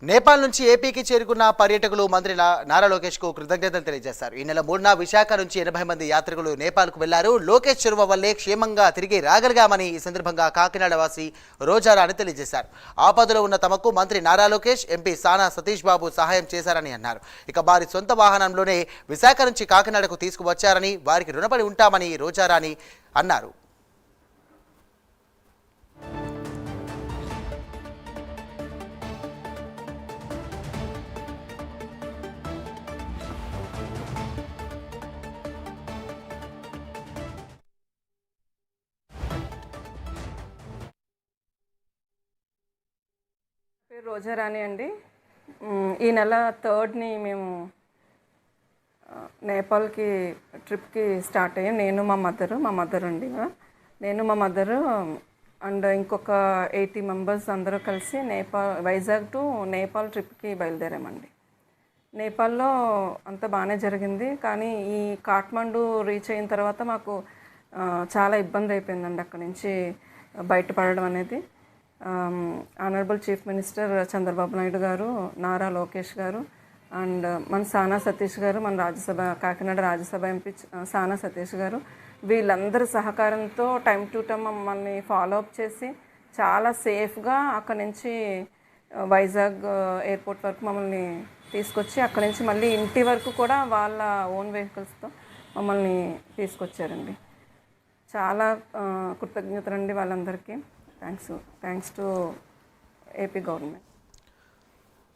నేపాల్ నుంచి ఏపీకి చేరుకున్న పర్యాటకులు మంత్రి నారా లోకేష్ కు కృతజ్ఞతలు తెలియజేశారు. ఈ నెల 3న విశాఖ నుంచి 80 మంది యాత్రికులు నేపాల్కు వెళ్లారు. లోకేష్ చొరవ వల్లే క్షేమంగా తిరిగి రాగలిగామని ఈ సందర్భంగా కాకినాడ వాసి రోజారాణి తెలియజేశారు. ఆపదలో ఉన్న తమకు మంత్రి నారా లోకేష్, ఎంపీ సానా సతీష్ బాబు సహాయం చేశారని అన్నారు. ఇక వారి సొంత వాహనంలోనే విశాఖ నుంచి కాకినాడకు తీసుకువచ్చారని, వారికి రుణపడి ఉంటామని రోజారాణి అన్నారు. రోజారాణి అండి. ఈ నెల 3ని మేము నేపాల్కి ట్రిప్కి స్టార్ట్ అయ్యాం. నేను మా మదర్ అండి. నేను మా మదరు అండ్ ఇంకొక 80 మెంబర్స్ అందరూ కలిసి వైజాగ్ టు నేపాల్ ట్రిప్కి బయలుదేరామండి. నేపాల్లో అంతా బాగానే జరిగింది. కానీ ఈ కాఠ్మండు రీచ్ అయిన తర్వాత మాకు చాలా ఇబ్బంది అయిపోయిందండి అక్కడి నుంచి బయటపడడం అనేది. Honourable chief minister Chandrababu Naidu గారు, నారా లోకేష్ గారు అండ్ మన సానా సతీష్ గారు, మన కాకినాడ రాజ్యసభ ఎంపీ సానా సతీష్ గారు, వీళ్ళందరి సహకారంతో టైం టు టైం మమ్మల్ని ఫాలో అప్ చేసి చాలా సేఫ్గా అక్కడి నుంచి వైజాగ్ ఎయిర్పోర్ట్ వరకు మమ్మల్ని తీసుకొచ్చి అక్కడి నుంచి మళ్ళీ ఇంటి వరకు కూడా వాళ్ళ ఓన్ వెహికల్స్తో మమ్మల్ని తీసుకొచ్చారండి. చాలా కృతజ్ఞతలండి వాళ్ళందరికీ. Thanks to AP government.